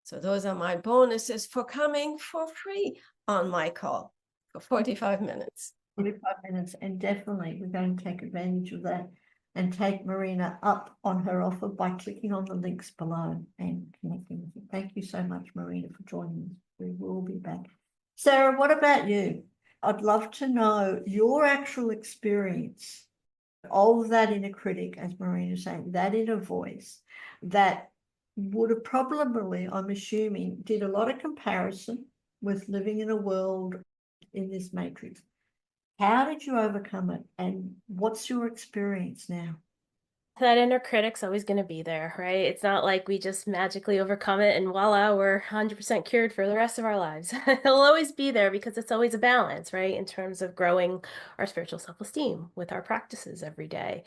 So those are my bonuses for coming for free on my call for 45 minutes. 45 minutes, and definitely we're going to take advantage of that and take Marina up on her offer by clicking on the links below and connecting with you. Thank you so much, Marina, for joining us. We will be back. Sarah, what about you? I'd love to know your actual experience of that inner critic, as Marina is saying, that inner voice that would have probably, I'm assuming, did a lot of comparison with living in a world in this matrix. How did you overcome it, and what's your experience now? That inner critic's always going to be there, right? It's not like we just magically overcome it and voila, we're 100% cured for the rest of our lives. It'll always be there because it's always a balance, right? In terms of growing our spiritual self-esteem with our practices every day.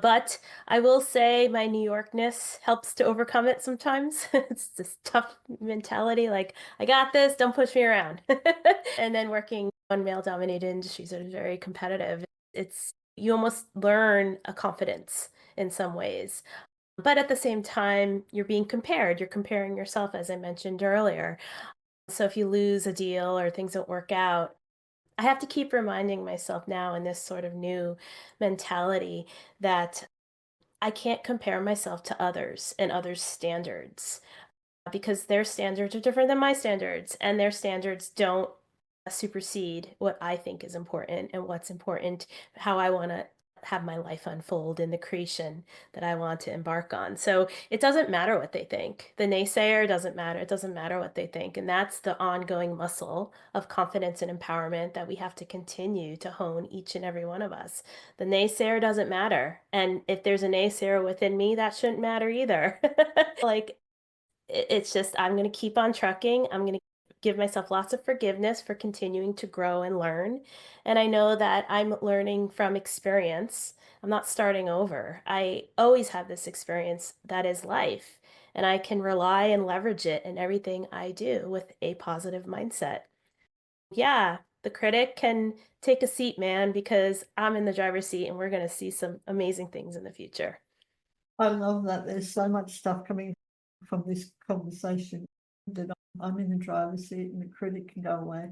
But I will say my New Yorkness helps to overcome it sometimes. It's this tough mentality, like, I got this, don't push me around. And then working on male-dominated industries that are very competitive, you almost learn a confidence in some ways. But at the same time, you're being compared. You're comparing yourself, as I mentioned earlier. So if you lose a deal or things don't work out, I have to keep reminding myself now in this sort of new mentality that I can't compare myself to others and others' standards because their standards are different than my standards, and their standards don't supersede what I think is important and what's important, how I want to have my life unfold in the creation that I want to embark on. So it doesn't matter what they think. The naysayer doesn't matter. It doesn't matter what they think. And that's the ongoing muscle of confidence and empowerment that we have to continue to hone, each and every one of us. The naysayer doesn't matter. And if there's a naysayer within me, that shouldn't matter either. Like, it's just, I'm going to keep on trucking. I'm going to give myself lots of forgiveness for continuing to grow and learn. And I know that I'm learning from experience. I'm not starting over. I always have this experience that is life, and I can rely and leverage it in everything I do with a positive mindset. Yeah, the critic can take a seat, man, because I'm in the driver's seat and we're going to see some amazing things in the future. I love that. There's so much stuff coming from this conversation that I'm in the driver's seat and the critic can go away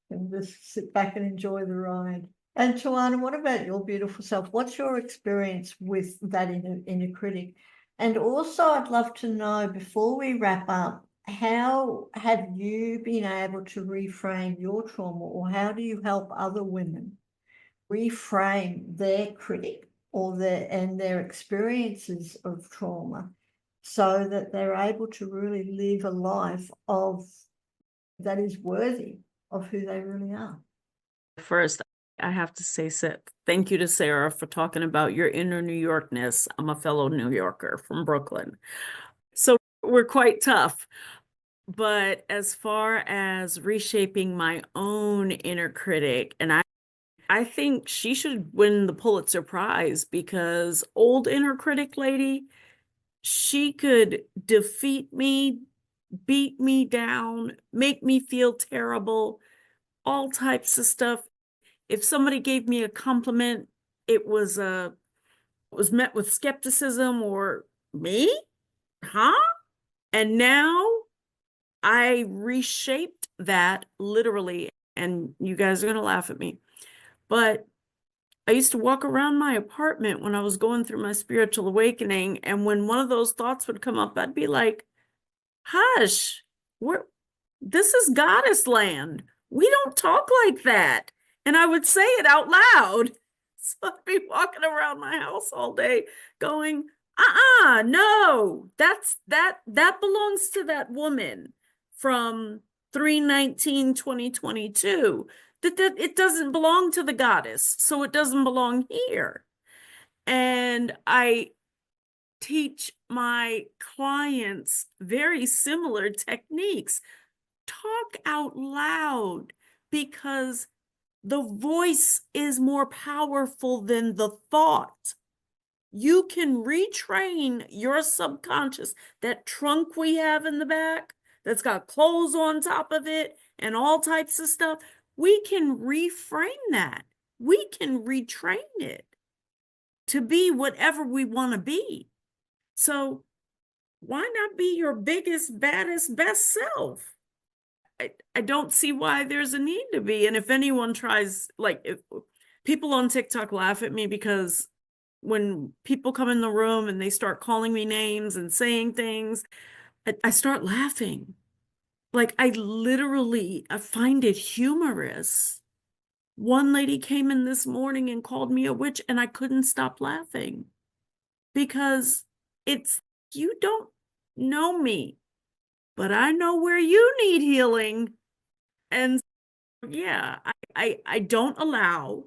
and just sit back and enjoy the ride. And Tywanah, what about your beautiful self? What's your experience with that inner critic? And also, I'd love to know, before we wrap up, how have you been able to reframe your trauma, or how do you help other women reframe their critic or their experiences of trauma, so that they're able to really live a life that is worthy of who they really are? First, I have to say thank you to Sarah for talking about your inner New Yorkness. I'm a fellow New Yorker from Brooklyn, so we're quite tough. But as far as reshaping my own inner critic, and I think she should win the Pulitzer Prize, because old inner critic lady, she could defeat me, beat me down, make me feel terrible, all types of stuff. If somebody gave me a compliment, it was met with skepticism, or me? Huh? And now I reshaped that literally, and you guys are going to laugh at me, but I used to walk around my apartment when I was going through my spiritual awakening, and when one of those thoughts would come up, I'd be like, hush, this is goddess land. We don't talk like that. And I would say it out loud. So I'd be walking around my house all day going, no, that belongs to that woman from 3/19/2022. That it doesn't belong to the goddess, so it doesn't belong here. And I teach my clients very similar techniques. Talk out loud, because the voice is more powerful than the thought. You can retrain your subconscious, that trunk we have in the back that's got clothes on top of it and all types of stuff. We can reframe that. We can retrain it to be whatever we want to be. So why not be your biggest, baddest, best self? I don't see why there's a need to be. And if anyone tries, like, if people on TikTok laugh at me because when people come in the room and they start calling me names and saying things, I start laughing. Like, I find it humorous. One lady came in this morning and called me a witch, and I couldn't stop laughing because you don't know me, but I know where you need healing. And yeah, I don't allow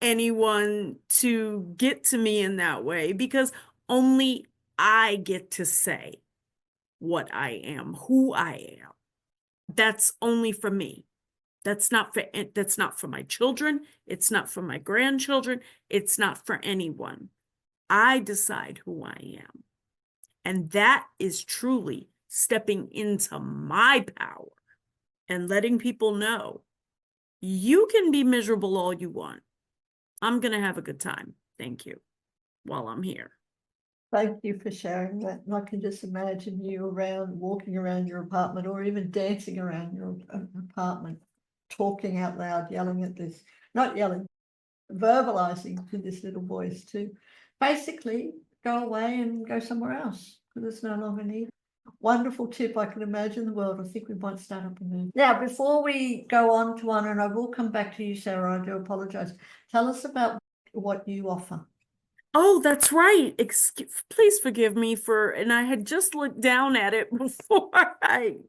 anyone to get to me in that way, because only I get to say what I am, who I am. That's only for me. That's not for my children. It's not for my grandchildren. It's not for anyone. I decide who I am. And that is truly stepping into my power and letting people know you can be miserable all you want. I'm going to have a good time. Thank you. While I'm here. Thank you for sharing that. And I can just imagine you walking around your apartment, or even dancing around your apartment, talking out loud, yelling at this, not yelling, verbalizing to this little voice to basically go away and go somewhere else because it's no longer needed. Wonderful tip. I can imagine the world. I think we might start up a move. Now, before we go on to one, and I will come back to you, Sarah, I do apologize. Tell us about what you offer. Oh, that's right. Please forgive me and I had just looked down at it before I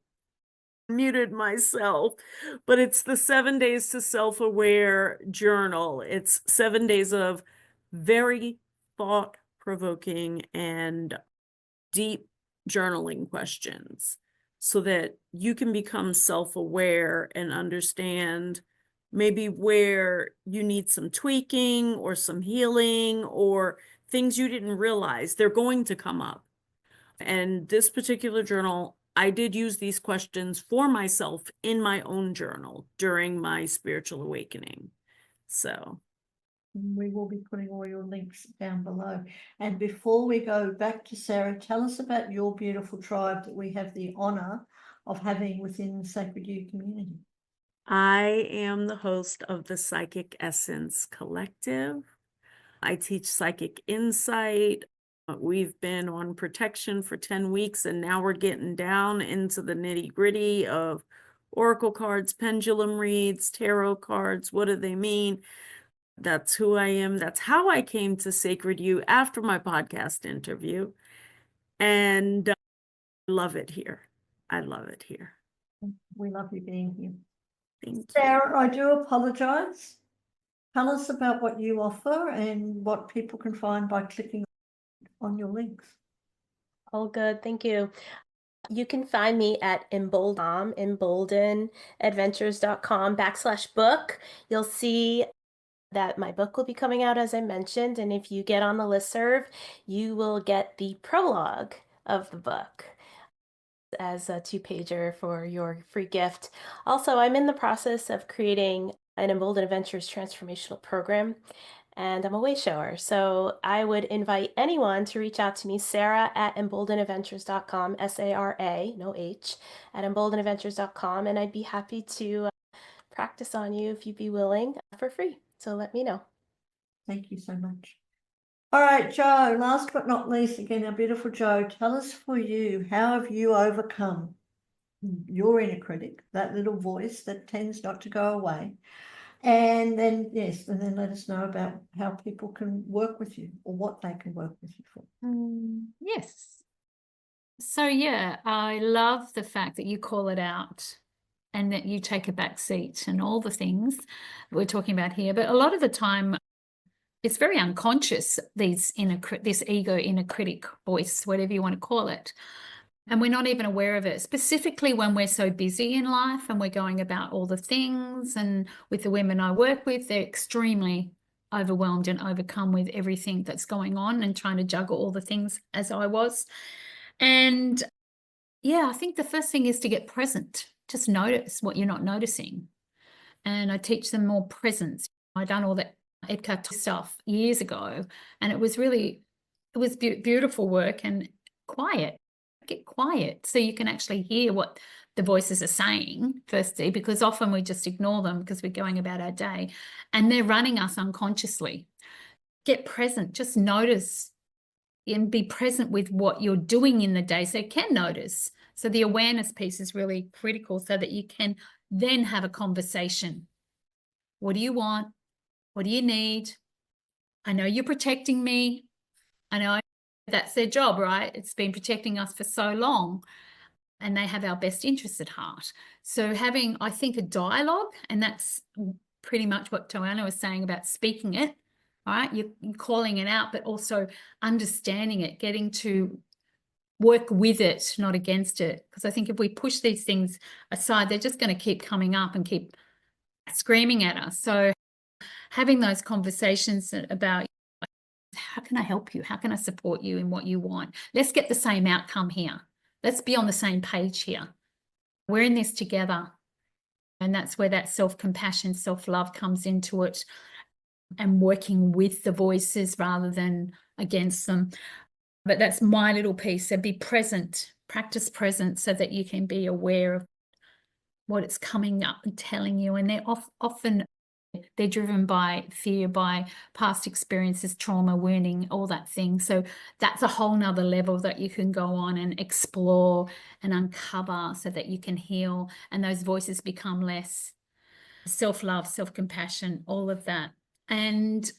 muted myself, but it's the 7 Days to Self-Aware journal. It's 7 days of very thought-provoking and deep journaling questions so that you can become self-aware and understand maybe where you need some tweaking or some healing or things you didn't realize. They're going to come up. And this particular journal, I did use these questions for myself in my own journal during my spiritual awakening. So we will be putting all your links down below. And before we go back to Sarah, tell us about your beautiful tribe that we have the honor of having within the Sacred You community. I am the host of the Psychic Essence Collective. I teach psychic insight. We've been on protection for 10 weeks, and now we're getting down into the nitty-gritty of oracle cards, pendulum reads, tarot cards. What do they mean? That's who I am. That's how I came to Sacred You after my podcast interview. And I love it here. I love it here. We love you being here. Thank you. Sarah, I do apologize. Tell us about what you offer and what people can find by clicking on your links. All good. Thank you. You can find me at emboldenadventures.com/book. You'll see that my book will be coming out, as I mentioned, and if you get on the listserv, you will get the prologue of the book as a 2-pager for your free gift. Also, I'm in the process of creating an Emboldened Adventures transformational program, and I'm a way shower. So I would invite anyone to reach out to me, Sarah at emboldenadventures.com, SARA, no H, at emboldenadventures.com, and I'd be happy to practice on you if you'd be willing for free. So let me know. Thank you so much. All right, Joe, last but not least, again, our beautiful Joe, tell us for you, how have you overcome your inner critic, that little voice that tends not to go away? And then, yes, and then let us know about how people can work with you or what they can work with you for. Yes. So, yeah, I love the fact that you call it out and that you take a back seat and all the things we're talking about here. But a lot of the time, it's very unconscious, this ego inner critic voice, whatever you want to call it. And we're not even aware of it, specifically when we're so busy in life and we're going about all the things. And with the women I work with, they're extremely overwhelmed and overcome with everything that's going on and trying to juggle all the things as I was. And yeah, I think the first thing is to get present. Just notice what you're not noticing. And I teach them more presence. I've done all that Eckhart Tolle stuff years ago, and it was beautiful work and quiet. Get quiet so you can actually hear what the voices are saying, firstly, because often we just ignore them because we're going about our day and they're running us unconsciously. Get present, just notice and be present with what you're doing in the day so you can notice. So the awareness piece is really critical so that you can then have a conversation. What do you want? What do you need? I know you're protecting me. I know that's their job, right? It's been protecting us for so long, and they have our best interests at heart. So having, I think, a dialogue, and that's pretty much what Tywanah was saying about speaking it, right? You're calling it out, but also understanding it, getting to work with it, not against it. Because I think if we push these things aside, they're just going to keep coming up and keep screaming at us. So having those conversations about, how can I help you? How can I support you in what you want? Let's get the same outcome here. Let's be on the same page here. We're in this together. And that's where that self-compassion, self-love comes into it, and working with the voices rather than against them. But that's my little piece. So be present, practice present so that you can be aware of what it's coming up and telling you. And they're often they're driven by fear, by past experiences, trauma, wounding, all that thing. So that's a whole nother level that you can go on and explore and uncover so that you can heal. And those voices become less. Self-love, self-compassion, all of that. And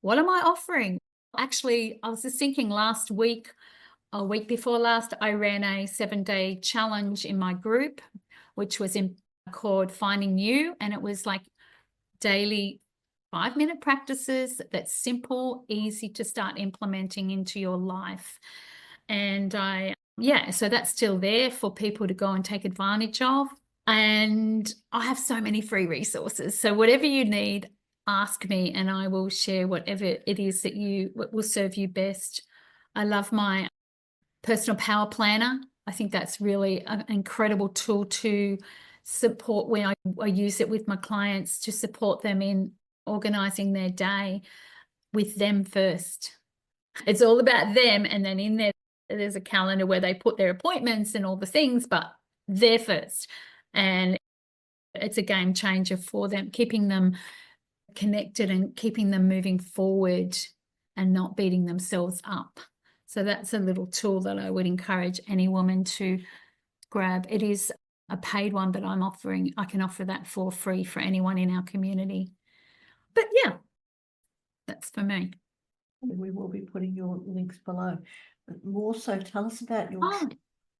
what am I offering? Actually, I was just thinking last week, a week before last, I ran a 7-day challenge in my group, which was called Finding You. And it was like daily 5-minute practices that's simple, easy to start implementing into your life. And so that's still there for people to go and take advantage of. And I have so many free resources. So whatever you need, ask me and I will share whatever it is that will serve you best. I love my personal power planner. I think that's really an incredible tool to support when I use it with my clients to support them in organizing their day with them first. It's all about them, and then in there's a calendar where they put their appointments and all the things, but they're first. And it's a game changer for them, keeping them connected and keeping them moving forward and not beating themselves up. So that's a little tool that I would encourage any woman to grab. It is a paid one, but I'm offering, I can offer that for free for anyone in our community. But yeah, that's for me. We will be putting your links below. But also tell us about your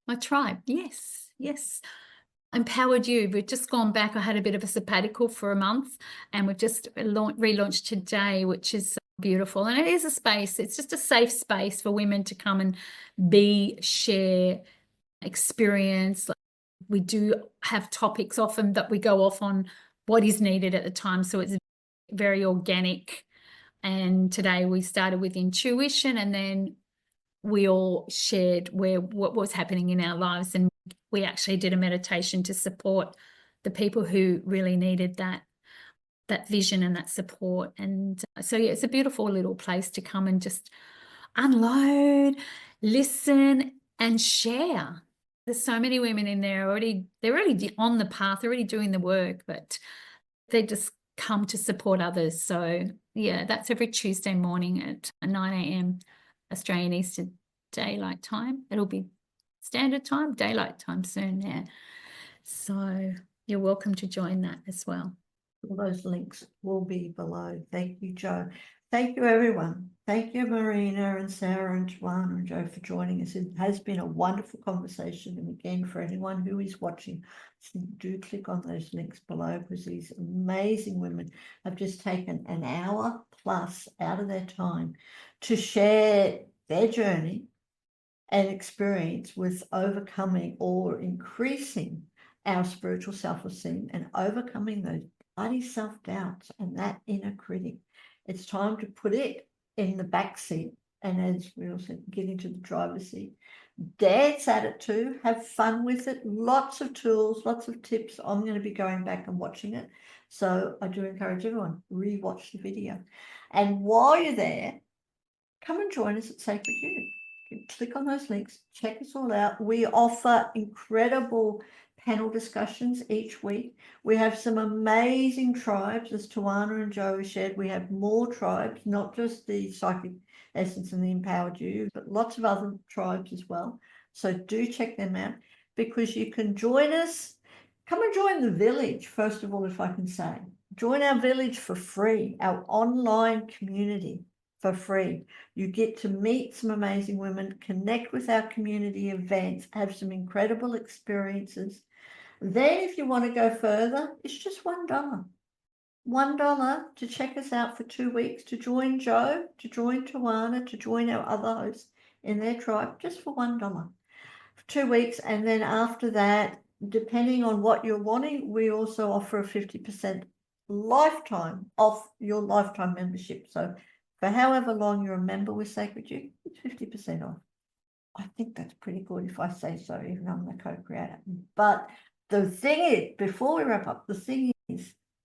my tribe. Yes. Empowered You. We've just gone back. I had a bit of a sabbatical for a month, and we've just relaunched today, which is beautiful. And it is a space. It's just a safe space for women to come and share, experience. We do have topics often that we go off on what is needed at the time. So it's very organic. And today we started with intuition, and then we all shared what was happening in our lives, and we actually did a meditation to support the people who really needed that vision and that support. And so yeah, it's a beautiful little place to come and just unload, listen, and share. There's so many women in there they're already on the path, already doing the work, but they just come to support others. So yeah, that's every Tuesday morning at 9 a.m. Australian Eastern Daylight Time. It'll be standard time, daylight time soon. Yeah. So you're welcome to join that as well. All those links will be below. Thank you, Jo. Thank you, everyone. Thank you, Marina and Sarah and Tywanah and Jo, for joining us. It has been a wonderful conversation. And again, for anyone who is watching, do click on those links below, because these amazing women have just taken an hour plus out of their time to share their journey and experience with overcoming or increasing our spiritual self-esteem and overcoming those bloody self-doubts and that inner critic. It's time to put it in the back seat, and as we also get into the driver's seat, dance at it too, have fun with it, lots of tools, lots of tips. I'm going to be going back and watching it, so I do encourage everyone, re-watch the video. And while you're there, come and join us at Sacred You. Click on those links, check us all out. We offer incredible panel discussions each week. We have some amazing tribes, as Tywanah and Joe shared. We have more tribes, not just the Psychic Essence and the Empowered You, but lots of other tribes as well. So do check them out, because you can join us. Come and join the village, first of all, if I can say. Join our village for free, our online community for free. You get to meet some amazing women, connect with our community events, have some incredible experiences. Then if you want to go further, it's just $1. $1 to check us out for 2 weeks, to join Joe, to join Tywanah, to join our other hosts in their tribe, just for $1 for 2 weeks. And then after that, depending on what you're wanting, we also offer a 50% lifetime off your lifetime membership. So for however long you're a member with Sacred You, it's 50% off. I think that's pretty good if I say so, even though I'm the co-creator. But the thing is, before we wrap up, the thing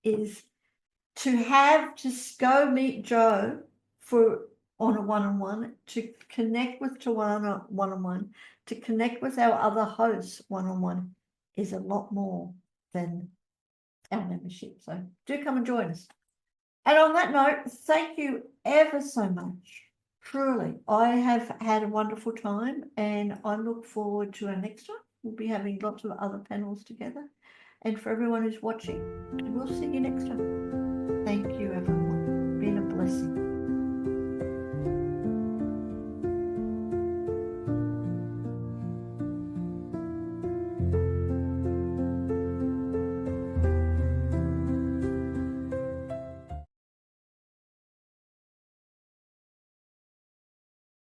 is to go meet Joe on a one-on-one, to connect with Tywanah one-on-one, to connect with our other hosts one-on-one is a lot more than our membership. So do come and join us. And on that note, thank you ever so much. Truly, I have had a wonderful time, and I look forward to our next one. We'll be having lots of other panels together. And for everyone who's watching, we'll see you next time. Thank you, everyone. Been a blessing.